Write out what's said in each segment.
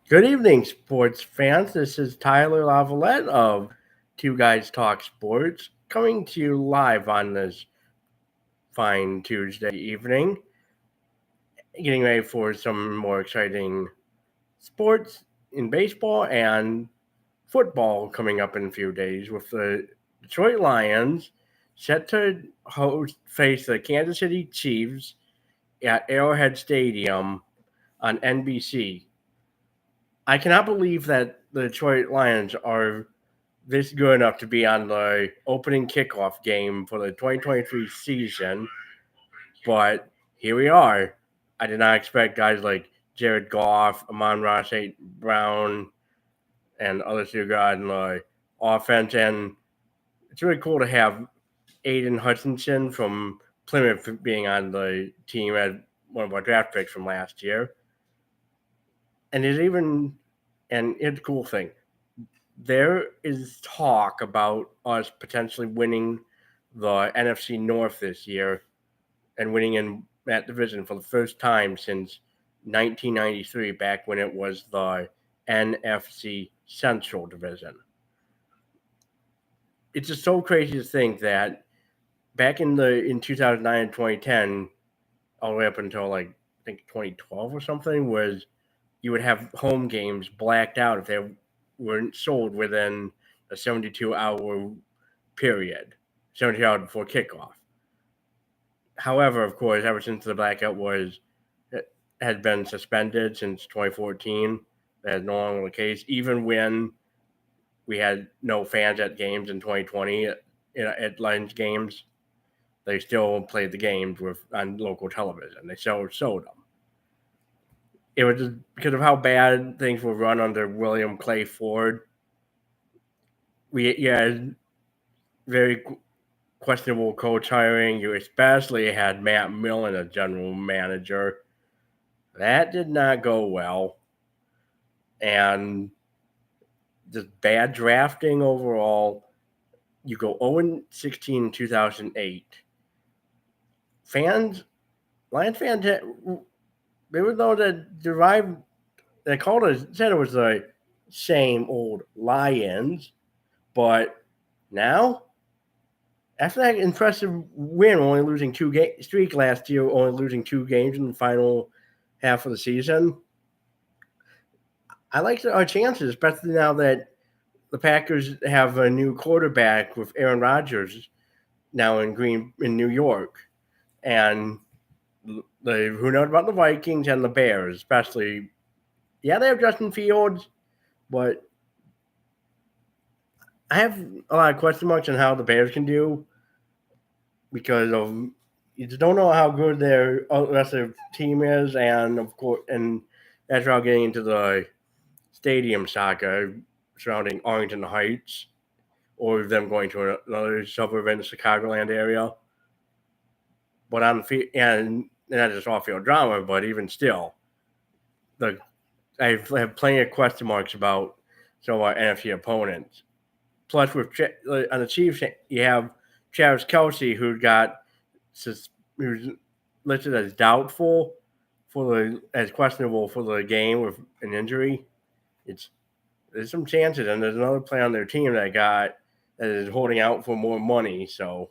Good evening, sports fans. This is Tyler Lavalette of Two Guys Talk Sports, coming to you live on this fine Tuesday evening, getting ready for some more exciting sports in baseball and football coming up in a few days with the Detroit Lions set to face the Kansas City Chiefs at Arrowhead Stadium on NBC. I cannot believe that the Detroit Lions are this good enough to be on the opening kickoff game for the 2023 season, but here we are. I did not expect guys like Jared Goff, Amon-Ra St. Brown, and others to go on the offense, and it's really cool to have Aiden Hutchinson from Plymouth being on the team as one of our draft picks from last year. And it's a cool thing. There is talk about us potentially winning the NFC North this year and winning in that division for the first time since 1993, back when it was the NFC Central Division. It's just so crazy to think that back in 2009 and 2010, all the way up until like I think 2012 or something, was you would have home games blacked out if they weren't sold within a 72-hour period, 72 hours before kickoff. However, of course, ever since the blackout had been suspended since 2014, that is no longer the case. Even when we had no fans at games in 2020 at Lions games, they still played the games on local television. They still showed them. It was just because of how bad things were run under William Clay Ford. We had very questionable coach hiring. You especially had Matt Millen as general manager. That did not go well. And just bad drafting overall. You go 0-16 in 2008. Lions fans, they were those that derived, they said it was the same old Lions, but now, after that impressive win, only losing streak last year, only losing 2 games in the final half of the season, I like our chances, especially now that the Packers have a new quarterback with Aaron Rodgers now in New York, and who knows about the Vikings and the Bears, especially. Yeah, they have Justin Fields, but I have a lot of question marks on how the Bears can do because of you just don't know how good their rest of their team is, and of course, and that's how getting into the stadium saga surrounding Arlington Heights, or them going to another suburb in the Chicagoland area. But on the field, and not just off field drama, but even still, the I have plenty of question marks about some of our NFC opponents. Plus, on the Chiefs, you have Travis Kelce, who's listed as doubtful as questionable for the game with an injury. There's some chances, and there's another player on their team that is holding out for more money. So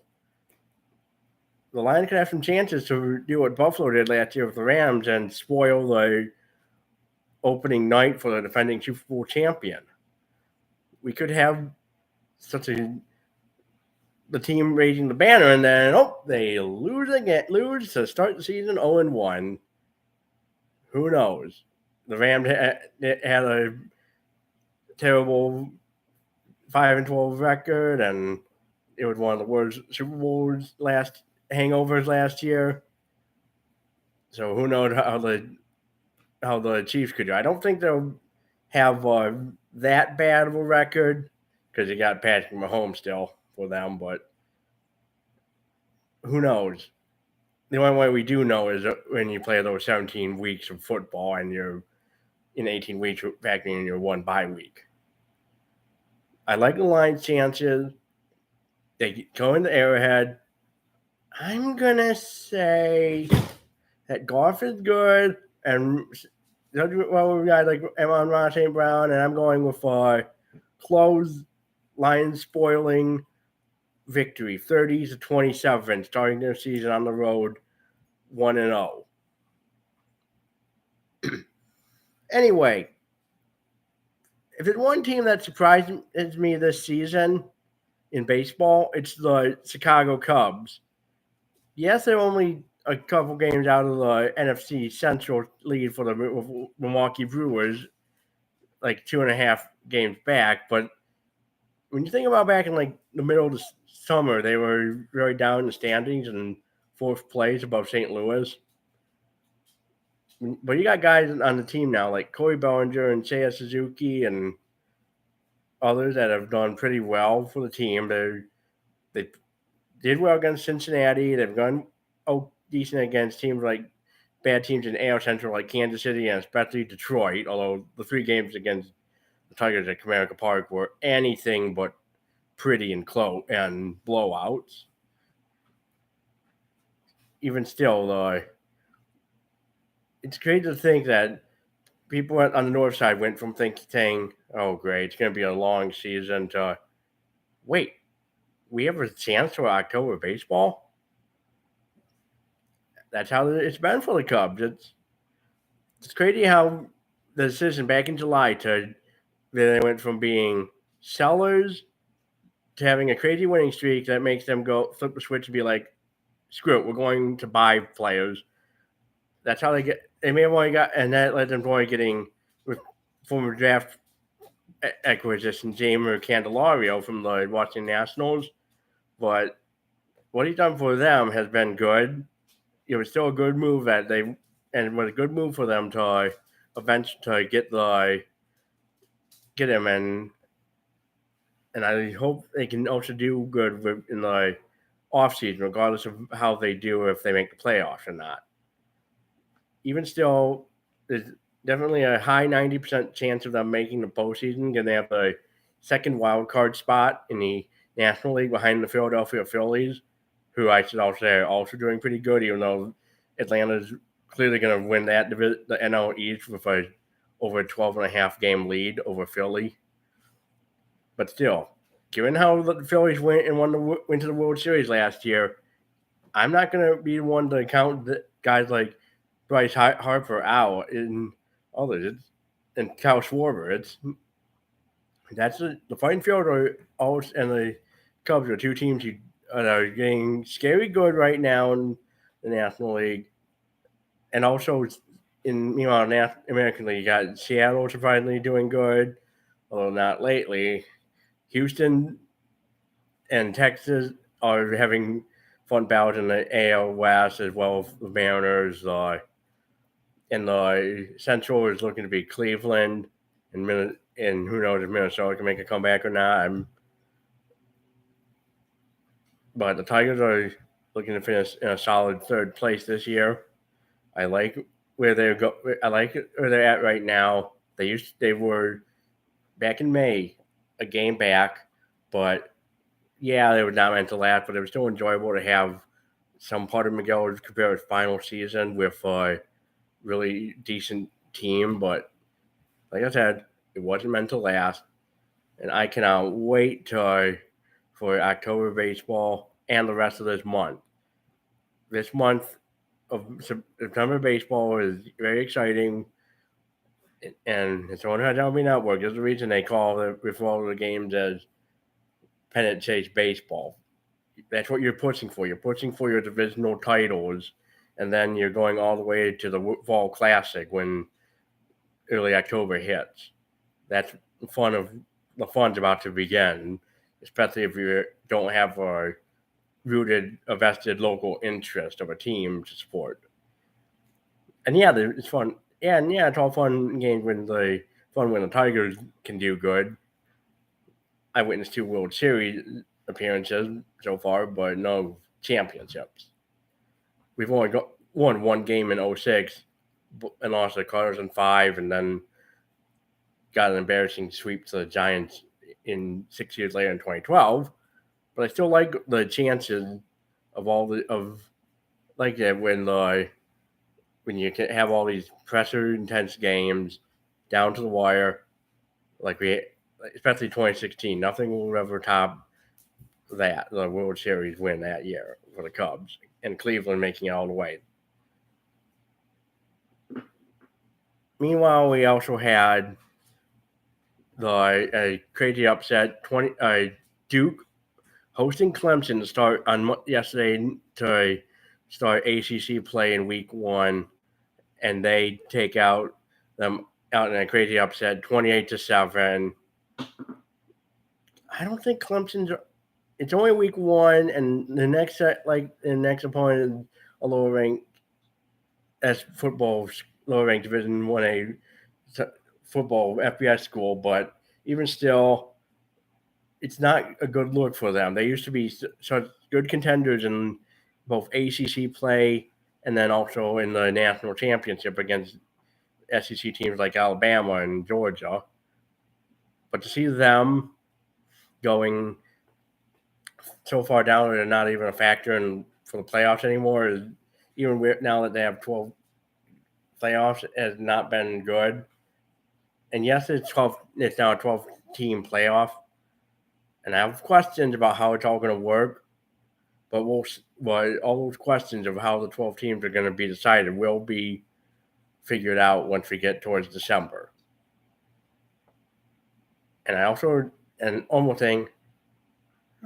the Lions could have some chances to do what Buffalo did last year with the Rams and spoil the opening night for the defending Super Bowl champion. We could have such the team raising the banner, and then they lose to start the season 0-1. Who knows? The Rams had a terrible 5-12 record, and it was one of the worst Super Bowls hangovers last year. So who knows how the Chiefs could do? I don't think they'll have that bad of a record because you got Patrick Mahomes still for them, but who knows? The only way we do know is when you play those 17 weeks of football and you're in 18 weeks factoring in your one bye week. I like the Lions' chances. They go into Arrowhead. I'm going to say that Goff is good and well, we got like Amon-Ra St. Brown, and I'm going with close Lions spoiling victory, 30-27, starting their season on the road, 1-0. Anyway, if there's one team that surprised me this season in baseball, it's the Chicago Cubs. Yes, they're only a couple games out of the NFC Central lead for the Milwaukee Brewers, like 2.5 games back. But when you think about back in like the middle of the summer, they were very down in the standings and fourth place above St. Louis. But you got guys on the team now like Corey Bellinger and Seiya Suzuki and others that have done pretty well for the team. They did well against Cincinnati. They've gone decent against teams like bad teams in AL Central like Kansas City and especially Detroit, although the 3 games against the Tigers at Comerica Park were anything but pretty and close and blowouts. Even still, it's crazy to think that people on the north side went from saying, oh, great, it's going to be a long season, to, wait, we have a chance for October baseball? That's how it's been for the Cubs. It's crazy how the decision back in July they went from being sellers to having a crazy winning streak that makes them go flip the switch and be like, screw it, we're going to buy players. That's how they may have only got, and that led them to only getting with former draft acquisition Jeimer Candelario from the Washington Nationals. But what he's done for them has been good. It was still a good move and it was a good move for them to eventually get him, and I hope they can also do good in the offseason, regardless of how they do, if they make the playoffs or not. Even still, there's definitely a high 90% chance of them making the postseason, because they have the second wild card spot in the National League behind the Philadelphia Phillies, who I should also say are also doing pretty good, even though Atlanta's clearly going to win the NL East with over a 12.5 game lead over Philly. But still, given how the Phillies went to the World Series last year, I'm not going to be the one to count guys like Bryce Harper out and others, and Kyle Schwarber. That's the Fighting Field and the Cubs are 2 teams that are getting scary good right now in the National League, and also in American League, you got Seattle surprisingly doing good, although not lately. Houston and Texas are having fun bouts in the AL West, as well as the Mariners. And the Central is looking to be Cleveland, and who knows if Minnesota can make a comeback or not. But the Tigers are looking to finish in a solid 3rd place this year. I like where I like where they're at right now. They were back in May, a game back, but yeah, they were not meant to last. But it was still enjoyable to have some part of Miguel Cabrera's final season with a really decent team. But like I said, it wasn't meant to last, and I cannot wait for October baseball and the rest of this month. This month of September baseball is very exciting, and it's on MLB Network. There's the reason they refer to the games as pennant chase baseball. That's what you're pushing for. You're pushing for your divisional titles, and then you're going all the way to the Fall Classic when early October hits. That's the fun's about to begin, especially if you don't have a vested local interest of a team to support. And yeah, it's fun. Yeah, and yeah, it's all fun games when the Tigers can do good. I witnessed 2 World Series appearances so far, but no championships. We've only won 1 game in 2006 and lost to the Cardinals in 5, and then got an embarrassing sweep to the Giants in 6 years later in 2012. But I still like the chances of when the when you can have all these pressure intense games down to the wire, like especially 2016, nothing will ever top that, the World Series win that year for the Cubs, and Cleveland making it all the way. Meanwhile, we also had a crazy upset. Duke hosting Clemson to start on yesterday to start ACC play in Week 1, and they take out them out in a crazy upset, 28-7. I don't think Clemson's. It's only Week 1, and the next opponent is a lower ranked football's lower ranked Division 1A football FBS school, but even still, it's not a good look for them. They used to be such good contenders in both ACC play and then also in the national championship against SEC teams like Alabama and Georgia. But to see them going so far down, they're not even a factor for the playoffs anymore. Is even weird now that they have 12 playoffs, has not been good. And yes, it's now a 12-team playoff, and I have questions about how it's all going to work. But all those questions of how the 12 teams are going to be decided will be figured out once we get towards December. And one more thing,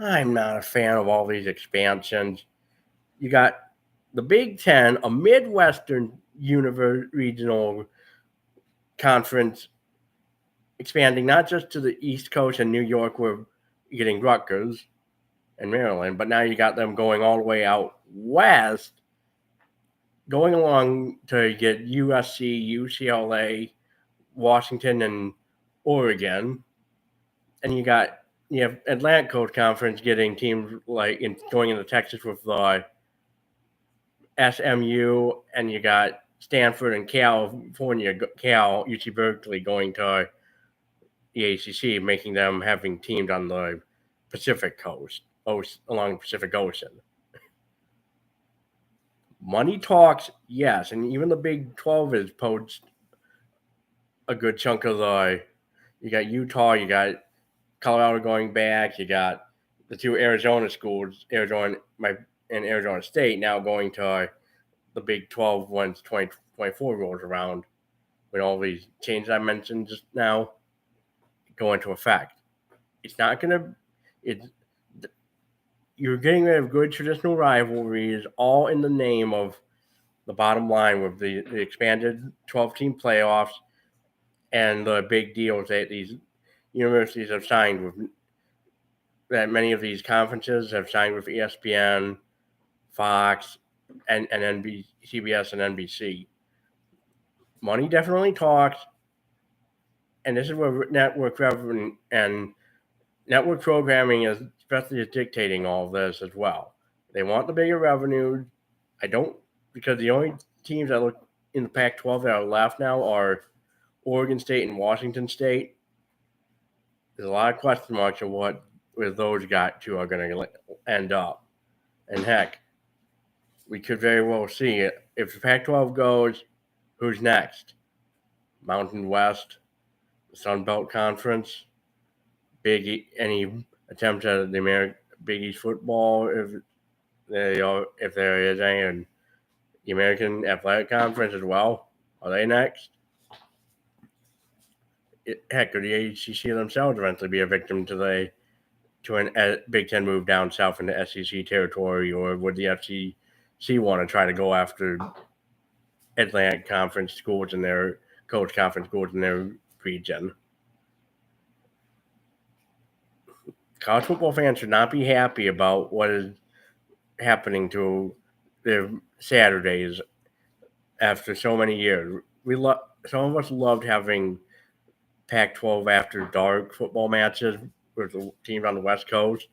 I'm not a fan of all these expansions. You got the Big Ten, a Midwestern regional conference, expanding not just to the East Coast and New York, we're getting Rutgers and Maryland, but now you got them going all the way out west, going along to get USC, UCLA, Washington, and Oregon. And you have Atlantic Coast Conference getting teams like going into Texas with SMU, and you got Stanford and California, UC Berkeley going to the ACC, making them having teams on the Pacific coast, along the Pacific Ocean. Money talks, yes, and even the Big 12 has poached a good chunk of you got Utah, you got Colorado going back, you got the two Arizona schools, Arizona and Arizona State, now going to the Big 12 once 2024 rolls around, when all these changes I mentioned just now go into effect. It's not going to. You're getting rid of good traditional rivalries, all in the name of the bottom line with the expanded 12-team playoffs and the big deals that these universities have signed with. That many of these conferences have signed with ESPN, Fox, and CBS and NBC. Money definitely talks, and this is where network revenue and network programming is dictating all of this as well. They want the bigger revenues. Because the only teams that look in the Pac-12 that are left now are Oregon State and Washington State. There's a lot of question marks of where those two are going to end up. And heck, we could very well see it. If the Pac-12 goes, who's next? Mountain West, Sun Belt Conference, any attempt at the Big East football, if there is any, and the American Athletic Conference as well. Are they next? Heck, could the ACC themselves eventually be a victim to an Big Ten move down south into SEC territory, or would the FCC want to try to go after Atlantic Conference schools and their Coast Conference schools in their region? College football fans should not be happy about what is happening to their Saturdays after so many years. Some of us loved having Pac-12 after dark football matches with the teams on the West Coast.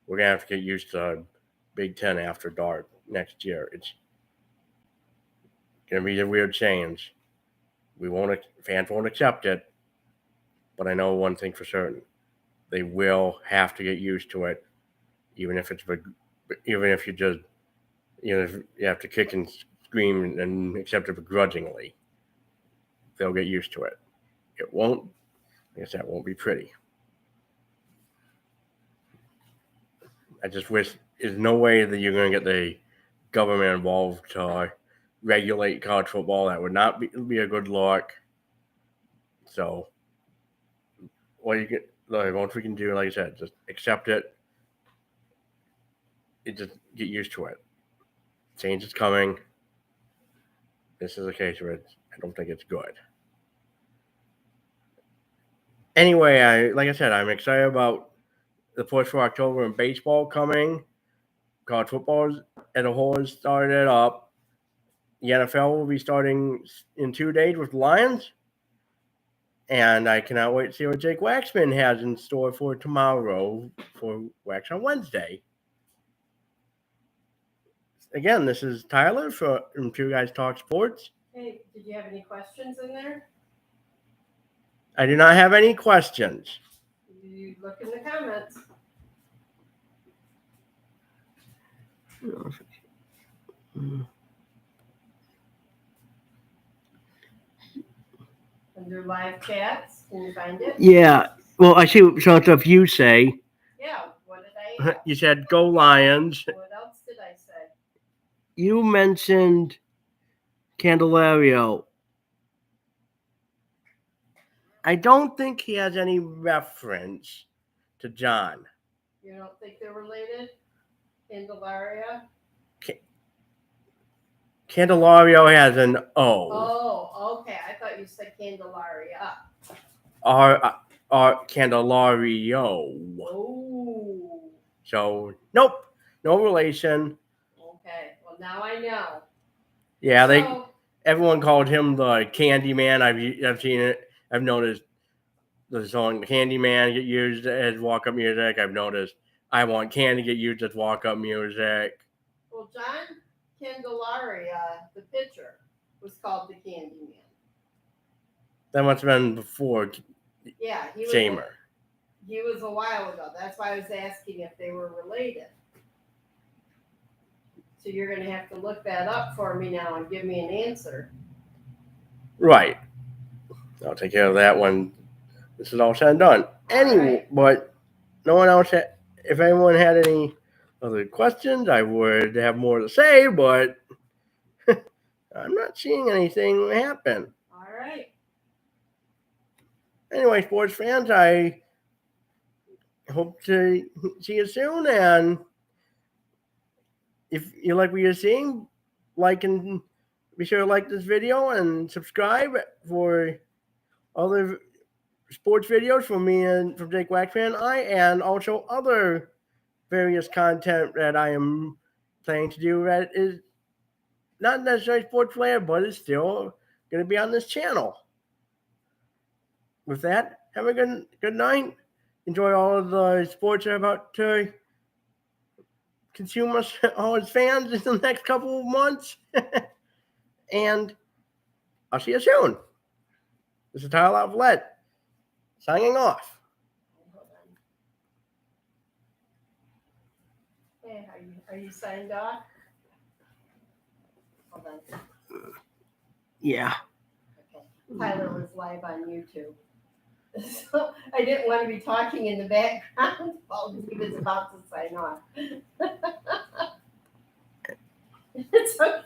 We're gonna have to get used to Big Ten after dark next year. It's gonna be a weird change. Fans won't accept it, but I know one thing for certain: they will have to get used to it, even if you have to kick and scream and accept it begrudgingly. They'll get used to it. It won't, like I said, it won't be pretty. I just wish there's no way that you're going to get the government involved to regulate college football. That would not be a good look. So, what you get, the most we can do, like I said, just accept it. Just get used to it. Change is coming. This is a case where I don't think it's good. Anyway, like I said, I'm excited about the push for October and baseball coming. College football as a whole has started up. The NFL will be starting in 2 days with the Lions. And I cannot wait to see what Jake Waxman has in store for tomorrow for Wax on Wednesday. Again, this is Tyler from Two Guys Talk Sports. Hey, did you have any questions in there? I do not have any questions. You look in the comments. Under live chats, can you find it? Yeah. Well, I see some stuff you say. Yeah, what did I ask? You said go Lions. What else did I say? You mentioned Candelario. I don't think he has any reference to John. You don't think they're related? Candelaria? Candelario has an O. Oh, okay. I thought you said Candelaria. Or Candelario. Oh. So, nope. No relation. Okay. Well, now I know. Yeah, everyone called him the Candyman. I've seen it. I've noticed the song Candyman get used as walk-up music. I've noticed I Want Candy get used as walk-up music. Well, John Candelaria, the pitcher, was called the Candyman. That must have been before Yeah, Shamer. He was a while ago. That's why I was asking if they were related. So you're going to have to look that up for me now and give me an answer. Right. I'll take care of that when this is all said and done. Anyway, but no one else had, if anyone had any other questions, I would have more to say, but I'm not seeing anything happen. All right. Anyway, sports fans, I hope to see you soon. And if you like what you're seeing, be sure to like this video and subscribe for other sports videos from me and from Jake Waxman and also other various content that I am planning to do that is not necessarily sports related, but it's still going to be on this channel. With that, have a good night. Enjoy all of the sports that are about to consume us, all its fans, in the next couple of months. And I'll see you soon. This is Tyler Lavalette signing off. Hold on. Hey, are you signed off? Hold on. Yeah. Okay. Tyler was live on YouTube. So I didn't want to be talking in the background while he was about to sign off. It's okay.